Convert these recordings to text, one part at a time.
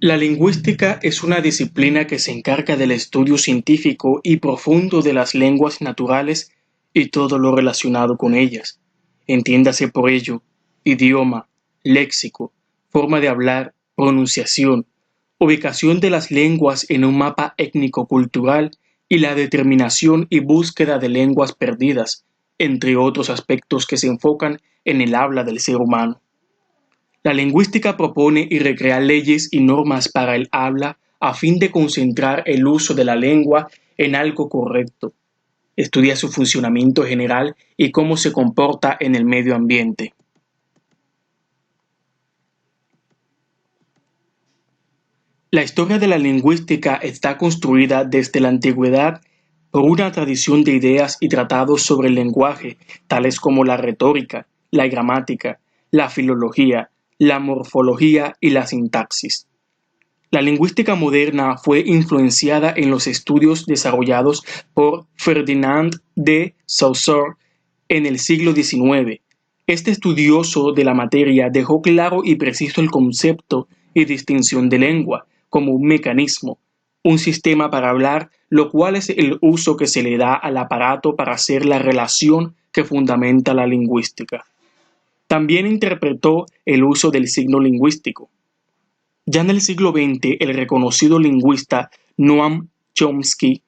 La lingüística es una disciplina que se encarga del estudio científico y profundo de las lenguas naturales y todo lo relacionado con ellas. Entiéndase por ello, idioma, léxico, forma de hablar, pronunciación, ubicación de las lenguas en un mapa étnico-cultural y la determinación y búsqueda de lenguas perdidas, entre otros aspectos que se enfocan en el habla del ser humano. La lingüística propone y recrea leyes y normas para el habla a fin de concentrar el uso de la lengua en algo correcto. Estudia su funcionamiento general y cómo se comporta en el medio ambiente. La historia de la lingüística está construida desde la antigüedad por una tradición de ideas y tratados sobre el lenguaje, tales como la retórica, la gramática, la filología, la morfología y la sintaxis. La lingüística moderna fue influenciada en los estudios desarrollados por Ferdinand de Saussure en el siglo XIX. Este estudioso de la materia dejó claro y preciso el concepto y distinción de lengua como un mecanismo, un sistema para hablar, lo cual es el uso que se le da al aparato para hacer la relación que fundamenta la lingüística. También interpretó el uso del signo lingüístico. Ya en el siglo XX, el reconocido lingüista Noam Chomsky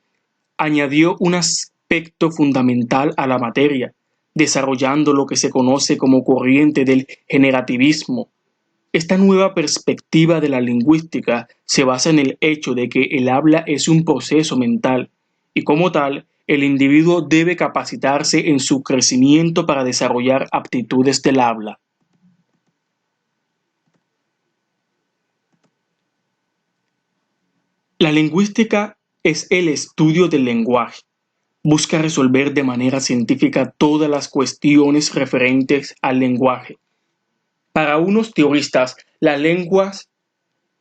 añadió un aspecto fundamental a la materia, desarrollando lo que se conoce como corriente del generativismo. Esta nueva perspectiva de la lingüística se basa en el hecho de que el habla es un proceso mental y como tal, el individuo debe capacitarse en su crecimiento para desarrollar aptitudes del habla. La lingüística es el estudio del lenguaje. Busca resolver de manera científica todas las cuestiones referentes al lenguaje. Para unos teoristas, las lenguas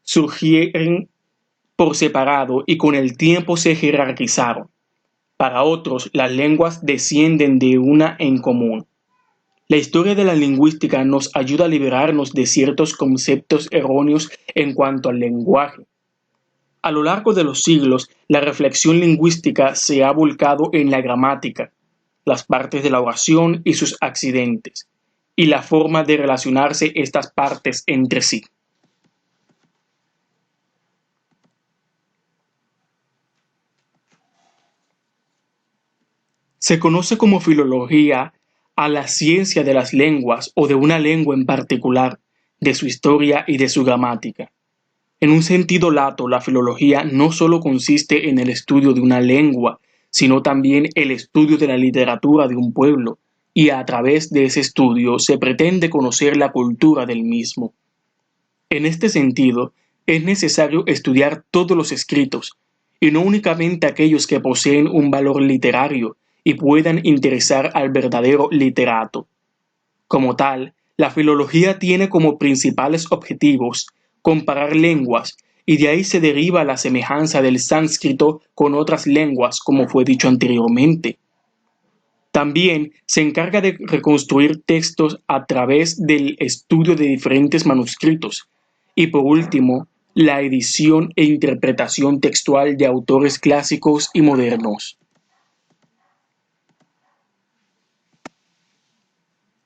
surgieron por separado y con el tiempo se jerarquizaron. Para otros, las lenguas descienden de una en común. La historia de la lingüística nos ayuda a liberarnos de ciertos conceptos erróneos en cuanto al lenguaje. A lo largo de los siglos, la reflexión lingüística se ha volcado en la gramática, las partes de la oración y sus accidentes, y la forma de relacionarse estas partes entre sí. Se conoce como filología a la ciencia de las lenguas o de una lengua en particular, de su historia y de su gramática. En un sentido lato, la filología no solo consiste en el estudio de una lengua, sino también el estudio de la literatura de un pueblo, y a través de ese estudio se pretende conocer la cultura del mismo. En este sentido, es necesario estudiar todos los escritos, y no únicamente aquellos que poseen un valor literario y puedan interesar al verdadero literato. Como tal, la filología tiene como principales objetivos comparar lenguas, y de ahí se deriva la semejanza del sánscrito con otras lenguas, como fue dicho anteriormente. También se encarga de reconstruir textos a través del estudio de diferentes manuscritos y, por último, la edición e interpretación textual de autores clásicos y modernos.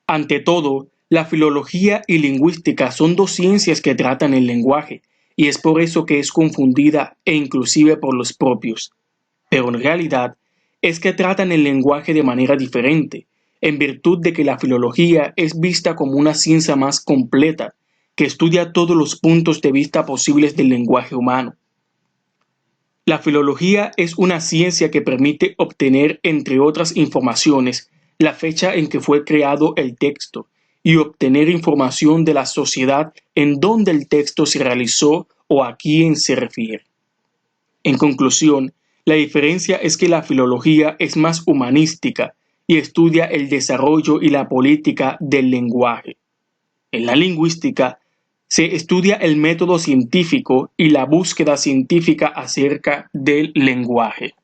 Ante todo, la filología y lingüística son dos ciencias que tratan el lenguaje, y es por eso que es confundida e inclusive por los propios. Pero en realidad es que tratan el lenguaje de manera diferente, en virtud de que la filología es vista como una ciencia más completa, que estudia todos los puntos de vista posibles del lenguaje humano. La filología es una ciencia que permite obtener, entre otras informaciones, la fecha en que fue creado el texto y obtener información de la sociedad en donde el texto se realizó o a quién se refiere. En conclusión, la diferencia es que la filología es más humanística y estudia el desarrollo y la política del lenguaje. En la lingüística, se estudia el método científico y la búsqueda científica acerca del lenguaje.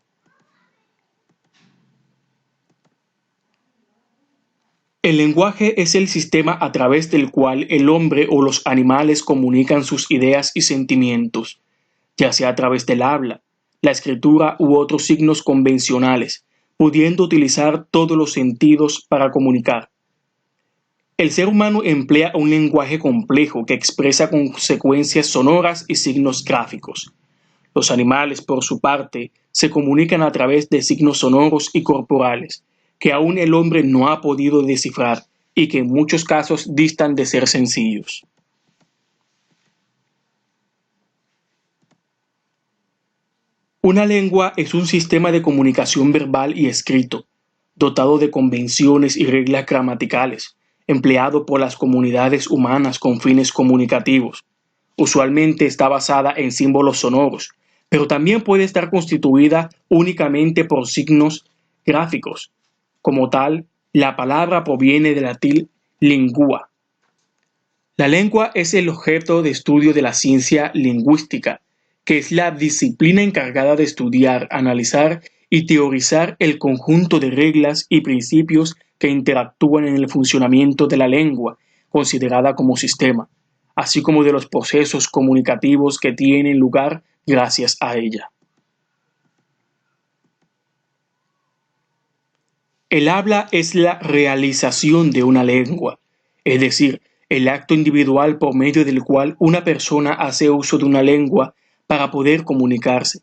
El lenguaje es el sistema a través del cual el hombre o los animales comunican sus ideas y sentimientos, ya sea a través del habla, la escritura u otros signos convencionales, pudiendo utilizar todos los sentidos para comunicar. El ser humano emplea un lenguaje complejo que expresa consecuencias sonoras y signos gráficos. Los animales, por su parte, se comunican a través de signos sonoros y corporales, que aún el hombre no ha podido descifrar y que en muchos casos distan de ser sencillos. Una lengua es un sistema de comunicación verbal y escrito, dotado de convenciones y reglas gramaticales, empleado por las comunidades humanas con fines comunicativos. Usualmente está basada en símbolos sonoros, pero también puede estar constituida únicamente por signos gráficos. Como tal, la palabra proviene del latín lingua. La lengua es el objeto de estudio de la ciencia lingüística, que es la disciplina encargada de estudiar, analizar y teorizar el conjunto de reglas y principios que interactúan en el funcionamiento de la lengua, considerada como sistema, así como de los procesos comunicativos que tienen lugar gracias a ella. El habla es la realización de una lengua, es decir, el acto individual por medio del cual una persona hace uso de una lengua para poder comunicarse,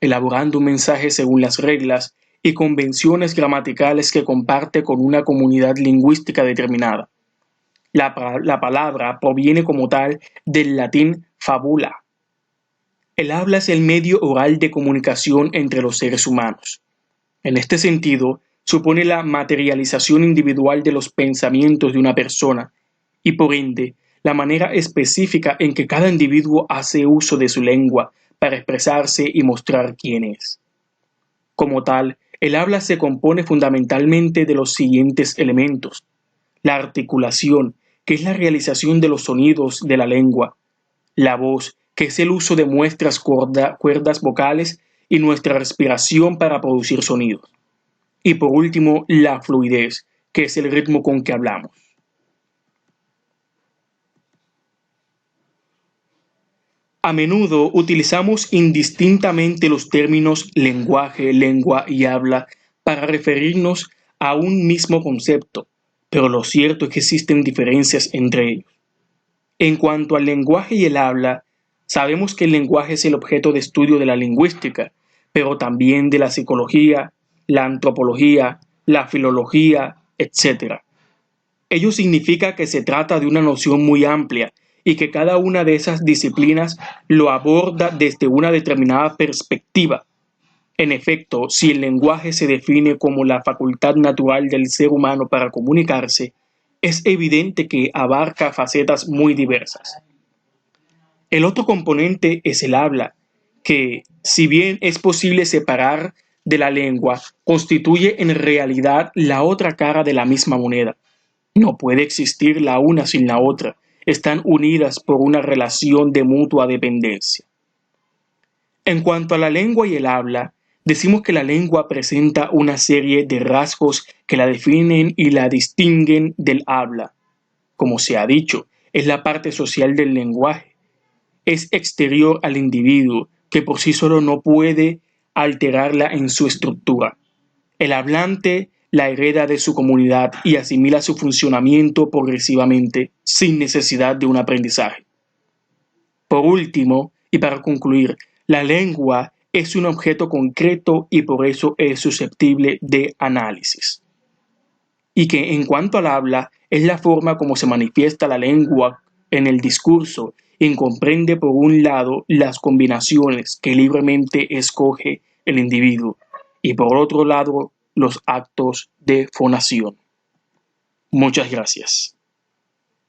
elaborando un mensaje según las reglas y convenciones gramaticales que comparte con una comunidad lingüística determinada. La palabra proviene como tal del latín fabula. El habla es el medio oral de comunicación entre los seres humanos. En este sentido, supone la materialización individual de los pensamientos de una persona y, por ende, la manera específica en que cada individuo hace uso de su lengua para expresarse y mostrar quién es. Como tal, el habla se compone fundamentalmente de los siguientes elementos: la articulación, que es la realización de los sonidos de la lengua; la voz, que es el uso de nuestras cuerdas vocales y nuestra respiración para producir sonidos; y por último, la fluidez, que es el ritmo con que hablamos. A menudo utilizamos indistintamente los términos lenguaje, lengua y habla para referirnos a un mismo concepto, pero lo cierto es que existen diferencias entre ellos. En cuanto al lenguaje y el habla, sabemos que el lenguaje es el objeto de estudio de la lingüística, pero también de la psicología, la antropología, la filología, etc. Ello significa que se trata de una noción muy amplia y que cada una de esas disciplinas lo aborda desde una determinada perspectiva. En efecto, si el lenguaje se define como la facultad natural del ser humano para comunicarse, es evidente que abarca facetas muy diversas. El otro componente es el habla, que, si bien es posible separar de la lengua, constituye en realidad la otra cara de la misma moneda. No puede existir la una sin la otra, están unidas por una relación de mutua dependencia. En cuanto a la lengua y el habla, decimos que la lengua presenta una serie de rasgos que la definen y la distinguen del habla. Como se ha dicho, es la parte social del lenguaje. Es exterior al individuo, que por sí solo no puede alterarla en su estructura. El hablante la hereda de su comunidad y asimila su funcionamiento progresivamente, sin necesidad de un aprendizaje. Por último, y para concluir, la lengua es un objeto concreto y por eso es susceptible de análisis. Y que en cuanto al habla, es la forma como se manifiesta la lengua en el discurso y comprende por un lado las combinaciones que libremente escoge el individuo y por otro lado los actos de fonación. Muchas gracias.